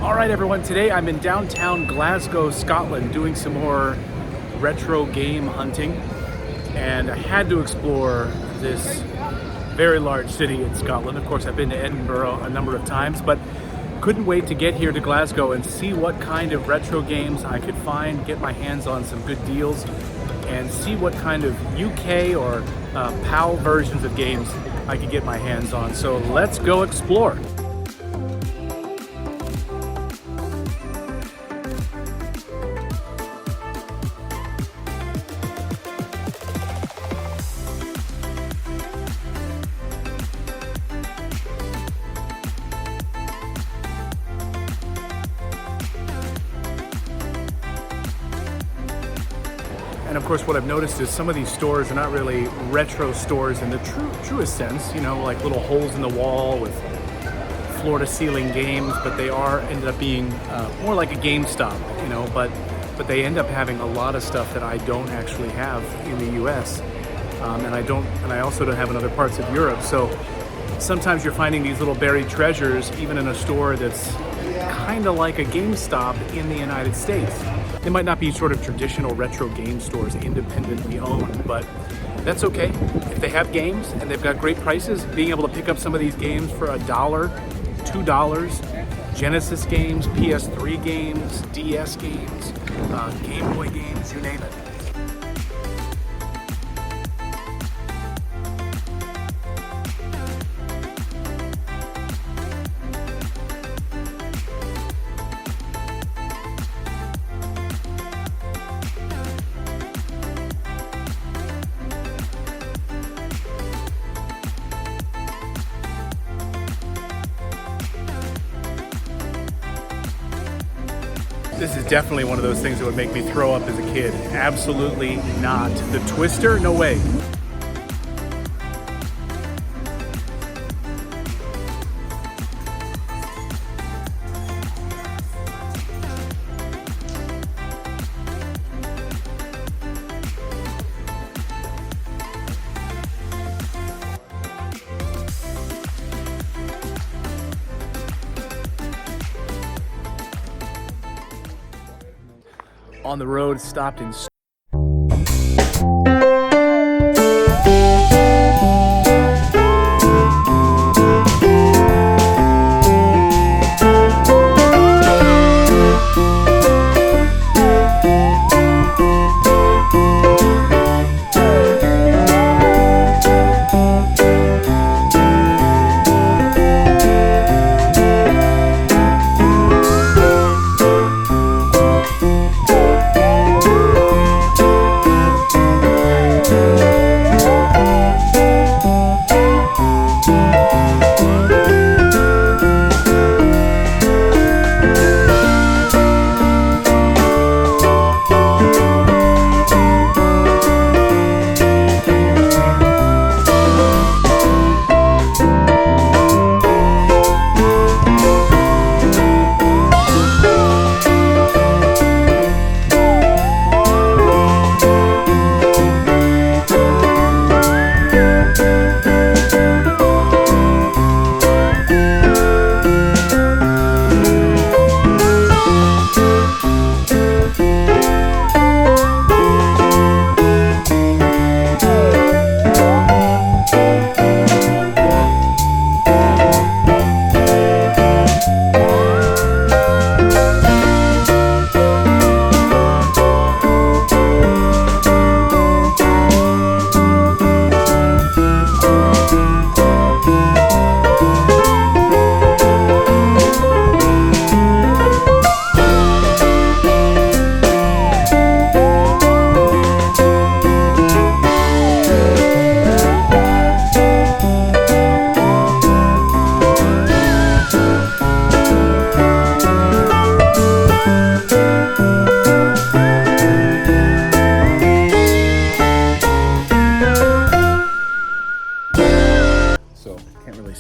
Alright everyone, today I'm in downtown Glasgow, Scotland doing some more retro game hunting, and I had to explore this very large city in Scotland. Of course, I've been to Edinburgh a number of times, but couldn't wait to get here to Glasgow and see what kind of retro games I could find, get my hands on some good deals, and see what kind of UK or PAL versions of games I could get my hands on. So let's go explore. And of course, what I've noticed is some of these stores are not really retro stores in the truest sense, you know, like little holes in the wall with floor-to-ceiling games, but they ended up being more like a GameStop, you know, but they end up having a lot of stuff that I don't actually have in the US, and I also don't have in other parts of Europe. So sometimes you're finding these little buried treasures even in a store that's kind of like a GameStop in the United States. They might not be sort of traditional retro game stores independently owned, but that's okay. If they have games and they've got great prices, being able to pick up some of these games for $1, $2, Genesis games, PS3 games, DS games, Game Boy games, you name it. This is definitely one of those things that would make me throw up as a kid. Absolutely not. The Twister? No way. On the road, stopped in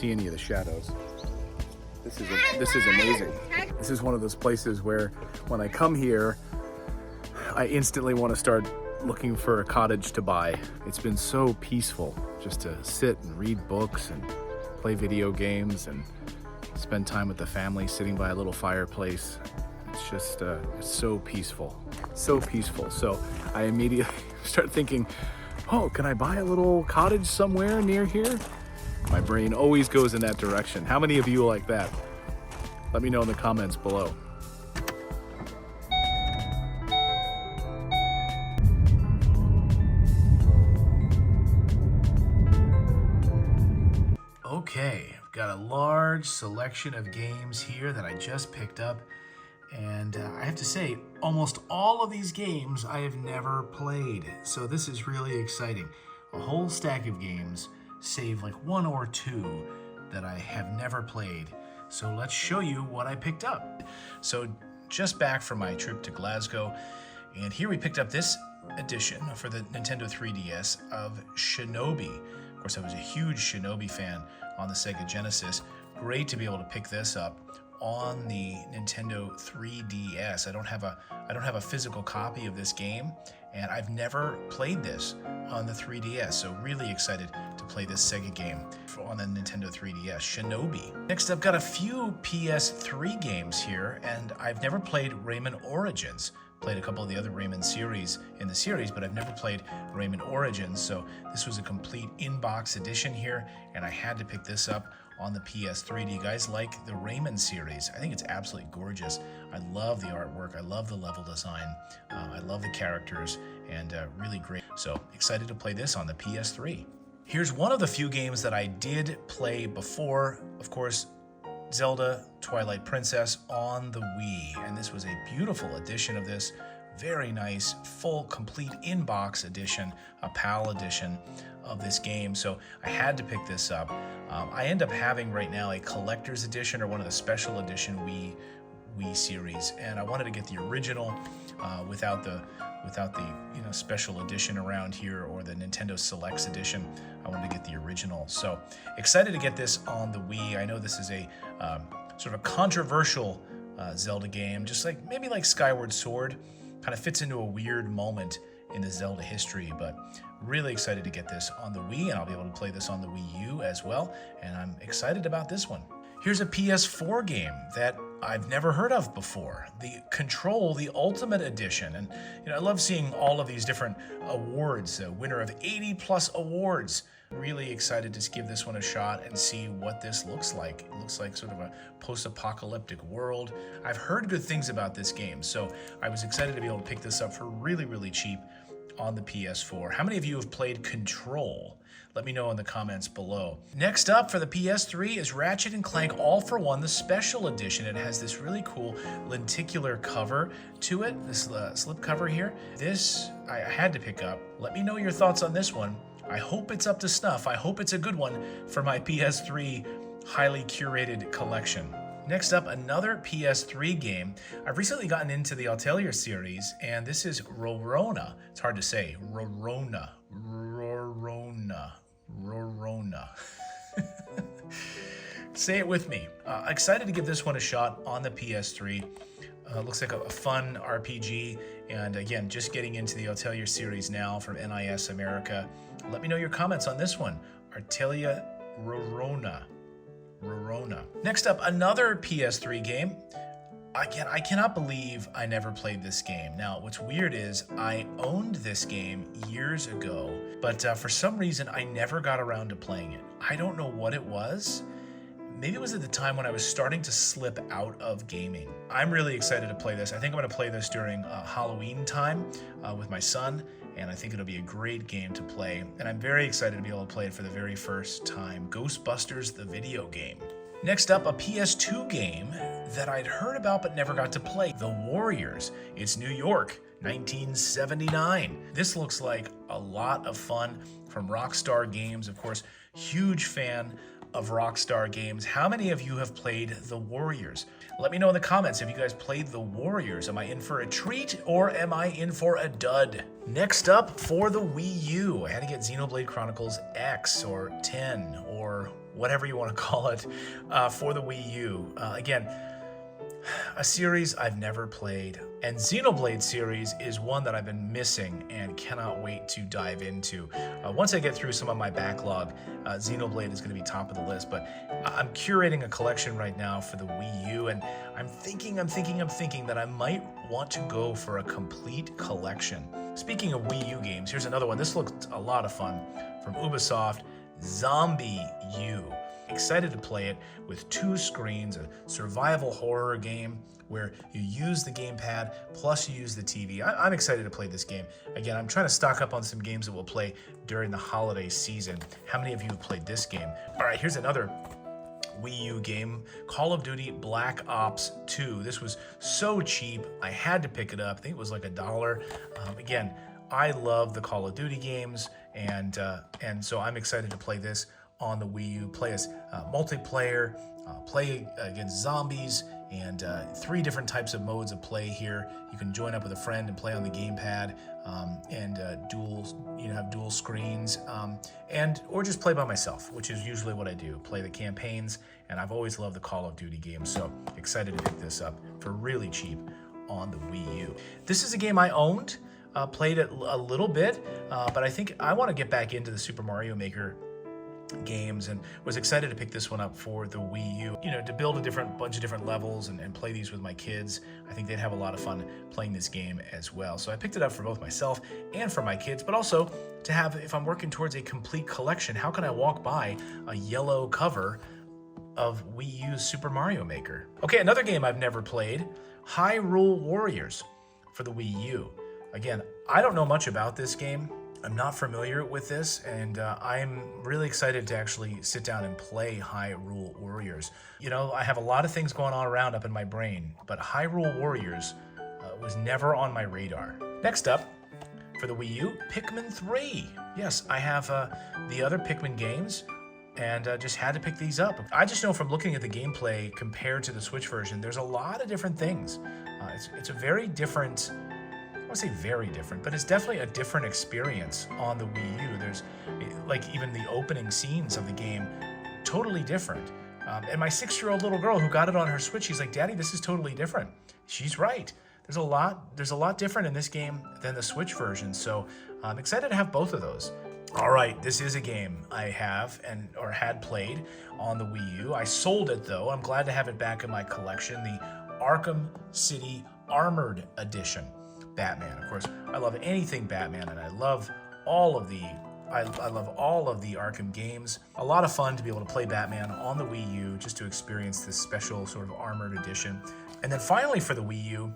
see any of the shadows. This is amazing. This is one of those places where when I come here, I instantly want to start looking for a cottage to buy. It's been so peaceful just to sit and read books and play video games and spend time with the family, sitting by a little fireplace. It's just, it's so peaceful, so peaceful. So I immediately start thinking, oh, can I buy a little cottage somewhere near here? My brain always goes in that direction. How many of you are like that? Let me know in the comments below. Okay, I've got a large selection of games here that I just picked up, and I have to say, almost all of these games I have never played, so this is really exciting. A whole stack of games, save like one or two that I have never played. So let's show you what I picked up. So just back from my trip to Glasgow, and here we picked up this edition for the Nintendo 3DS of Shinobi. Of course, I was a huge Shinobi fan on the Sega Genesis. Great to be able to pick this up on the Nintendo 3DS. I don't have a physical copy of this game, and I've never played this on the 3DS, so really excited to play this Sega game on the Nintendo 3DS, Shinobi. Next, I've got a few PS3 games here, and I've never played Rayman Origins. Played a couple of the other Rayman series in the series, but I've never played Rayman Origins, so this was a complete in-box edition here, and I had to pick this up on the PS3. Do you guys like the Rayman series? I think it's absolutely gorgeous. I love the artwork, I love the level design, I love the characters, and really great. So excited to play this on the PS3. Here's one of the few games that I did play before, of course, Zelda Twilight Princess on the Wii, and this was a beautiful edition of this. Very nice, full, complete in-box edition, a PAL edition of this game, so I had to pick this up. I end up having right now a collector's edition or one of the special edition Wii series, and I wanted to get the original without the special edition around here or the Nintendo Selects edition. I wanted to get the original, so excited to get this on the Wii. I know this is a sort of a controversial Zelda game, just like maybe like Skyward Sword. Kind of fits into a weird moment in the Zelda history, but really excited to get this on the Wii, and I'll be able to play this on the Wii U as well, and I'm excited about this one. Here's a PS4 game that I've never heard of before, the Control, the Ultimate Edition. And I love seeing all of these different awards, a winner of 80+ awards. Really excited to give this one a shot and see what this looks like. It looks like sort of a post-apocalyptic world. I've heard good things about this game, so I was excited to be able to pick this up for really, really cheap on the PS4. How many of you have played Control? Let me know in the comments below. Next up for the PS3 is Ratchet & Clank All for One, the special edition. It has this really cool lenticular cover to it, this slip cover here. This I had to pick up. Let me know your thoughts on this one. I hope it's up to snuff. I hope it's a good one for my PS3 highly curated collection. Next up, another PS3 game. I've recently gotten into the Atelier series, and this is Rorona. It's hard to say. Rorona. Say it with me. Excited to give this one a shot on the PS3. Looks like a fun RPG, and again, just getting into the Atelier series now from NIS America. Let me know your comments on this one. Atelier Rorona. Next up, another PS3 game. Again, I cannot believe I never played this game. Now, what's weird is I owned this game years ago, but for some reason, I never got around to playing it. I don't know what it was. Maybe it was at the time when I was starting to slip out of gaming. I'm really excited to play this. I think I'm going to play this during Halloween time with my son, and I think it'll be a great game to play. And I'm very excited to be able to play it for the very first time. Ghostbusters, the video game. Next up, a PS2 game that I'd heard about but never got to play. The Warriors. It's New York, 1979. This looks like a lot of fun from Rockstar Games. Of course, huge fan of Rockstar Games. How many of you have played The Warriors? Let me know in the comments if you guys played The Warriors. Am I in for a treat or am I in for a dud? Next up for the Wii U, I had to get Xenoblade Chronicles X or 10 or whatever you want to call it for the Wii U. Again, A series I've never played, and Xenoblade series is one that I've been missing and cannot wait to dive into. Once I get through some of my backlog, Xenoblade is going to be top of the list, but I'm curating a collection right now for the Wii U, and I'm thinking that I might want to go for a complete collection. Speaking of Wii U games, here's another one. This looked a lot of fun from Ubisoft, Zombie U. Excited to play it with 2 screens, a survival horror game where you use the gamepad plus you use the TV. I'm excited to play this game. Again, I'm trying to stock up on some games that we'll play during the holiday season. How many of you have played this game? All right, here's another Wii U game, Call of Duty Black Ops 2. This was so cheap, I had to pick it up. I think it was like $1. Again, I love the Call of Duty games, and so I'm excited to play this on the Wii U. Play as multiplayer, play against zombies, and 3 different types of modes of play here. You can join up with a friend and play on the gamepad, and have dual screens, or just play by myself, which is usually what I do. Play the campaigns, and I've always loved the Call of Duty games, so excited to pick this up for really cheap on the Wii U. This is a game I owned, played it a little bit, but I think I want to get back into the Super Mario Maker games, and was excited to pick this one up for the Wii U. To build a bunch of different levels and play these with my kids. I think they'd have a lot of fun playing this game as well. So I picked it up for both myself and for my kids, but also to have, if I'm working towards a complete collection, how can I walk by a yellow cover of Wii U's Super Mario Maker? Okay, another game I've never played, Hyrule Warriors for the Wii U. Again, I don't know much about this game. I'm not familiar with this, and I'm really excited to actually sit down and play Hyrule Warriors. I have a lot of things going on around up in my brain, but Hyrule Warriors was never on my radar. Next up, for the Wii U, Pikmin 3. Yes, I have the other Pikmin games, and just had to pick these up. I just know from looking at the gameplay compared to the Switch version, there's a lot of different things. It's a very different, I won't say very different, but it's definitely a different experience on the Wii U. There's, even the opening scenes of the game, totally different. And my 6-year-old little girl who got it on her Switch, she's like, "Daddy, this is totally different." She's right. There's a lot different in this game than the Switch version, so I'm excited to have both of those. All right, this is a game I have or had played on the Wii U. I sold it though. I'm glad to have it back in my collection, the Arkham City Armored Edition. Batman. Of course, I love anything Batman, and I love all of the Arkham games. A lot of fun to be able to play Batman on the Wii U, just to experience this special sort of armored edition. And then finally for the Wii U,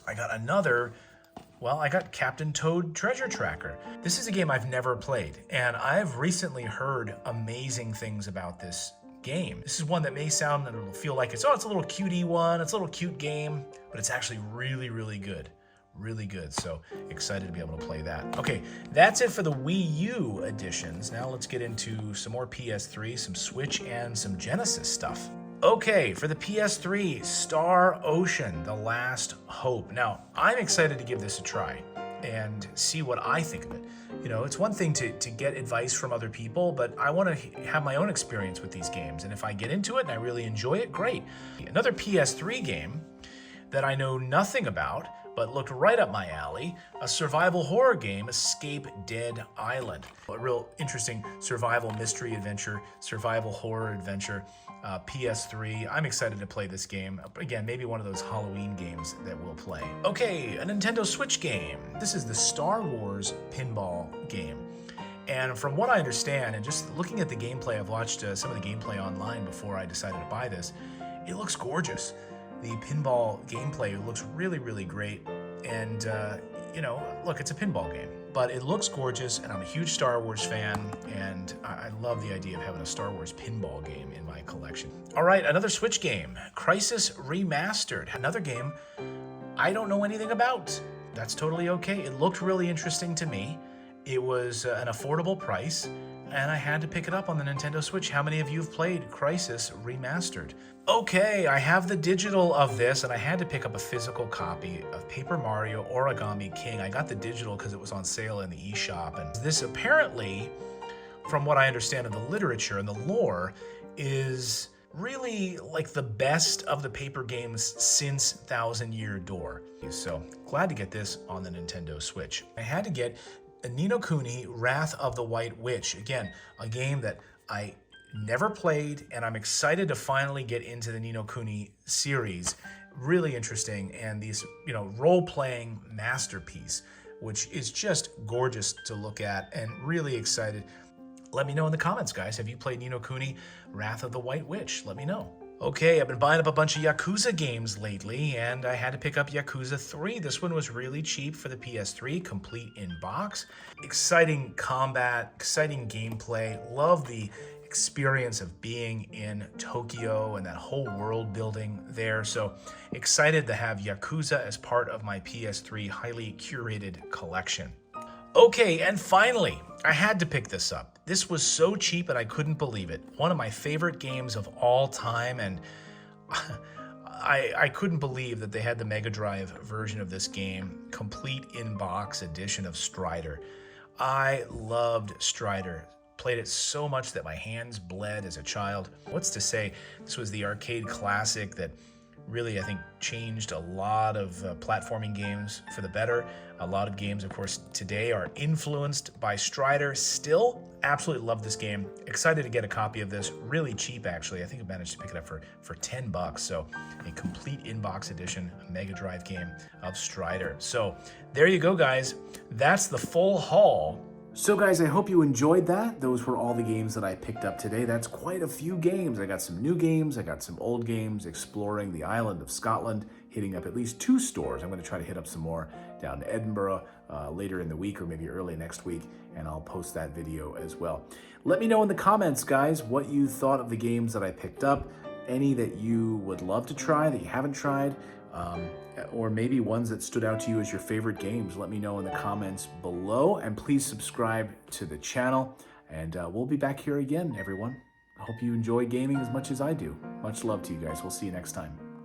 I got Captain Toad Treasure Tracker. This is a game I've never played, and I've recently heard amazing things about this game. This is one that may sound and it'll feel like it's a little cutie one, it's a little cute game, but it's actually really, really good. Really good, so excited to be able to play that. Okay, that's it for the Wii U editions. Now let's get into some more PS3, some Switch, and some Genesis stuff. Okay, for the PS3, Star Ocean, The Last Hope. Now, I'm excited to give this a try and see what I think of it. It's one thing to get advice from other people, but I want to have my own experience with these games, and if I get into it and I really enjoy it, great. Another PS3 game that I know nothing about, but looked right up my alley, a survival horror game, Escape Dead Island. A real interesting survival mystery adventure, survival horror adventure, PS3. I'm excited to play this game. Again, maybe one of those Halloween games that we'll play. Okay, a Nintendo Switch game. This is the Star Wars pinball game. And from what I understand, and just looking at the gameplay, I've watched some of the gameplay online before I decided to buy this, it looks gorgeous. The pinball gameplay looks really, really great. And, look, it's a pinball game, but it looks gorgeous, and I'm a huge Star Wars fan, and I love the idea of having a Star Wars pinball game in my collection. All right, another Switch game, Crysis Remastered. Another game I don't know anything about. That's totally okay. It looked really interesting to me. It was an affordable price, and I had to pick it up on the Nintendo Switch. How many of you have played Crysis Remastered? Okay, I have the digital of this, and I had to pick up a physical copy of Paper Mario Origami King. I got the digital because it was on sale in the eShop, and this apparently, from what I understand of the literature and the lore, is really like the best of the paper games since Thousand Year Door. So glad to get this on the Nintendo Switch. I had to get Ni no Kuni Wrath of the White Witch. Again, a game that I never played, and I'm excited to finally get into the Ni no Kuni series. Really interesting, and these, role-playing masterpiece, which is just gorgeous to look at, and really excited. Let me know in the comments, guys. Have you played Ni no Kuni Wrath of the White Witch? Let me know. Okay, I've been buying up a bunch of Yakuza games lately, and I had to pick up Yakuza 3. This one was really cheap for the PS3, complete in box. Exciting combat, exciting gameplay. Love the experience of being in Tokyo and that whole world building there. So excited to have Yakuza as part of my PS3 highly curated collection. Okay, and finally, I had to pick this up. This was so cheap and I couldn't believe it. One of my favorite games of all time, and I couldn't believe that they had the Mega Drive version of this game, complete in-box edition of Strider. I loved Strider. Played it so much that my hands bled as a child. What's to say, this was the arcade classic that really, I think, changed a lot of platforming games for the better. A lot of games, of course, today are influenced by Strider. Still, absolutely love this game. Excited to get a copy of this. Really cheap, actually. I think I managed to pick it up for 10 bucks. So a complete in-box edition Mega Drive game of Strider. So there you go, guys. That's the full haul. So guys, I hope you enjoyed that. Those were all the games that I picked up today. That's quite a few games. I got some new games, I got some old games, exploring the island of Scotland, hitting up at least 2 stores. I'm going to try to hit up some more down to Edinburgh later in the week or maybe early next week, and I'll post that video as well. Let me know in the comments, guys, what you thought of the games that I picked up, any that you would love to try that you haven't tried, or maybe ones that stood out to you as your favorite games. Let me know in the comments below, and please subscribe to the channel, and we'll be back here again, everyone. I hope you enjoy gaming as much as I do. Much love to you guys. We'll see you next time.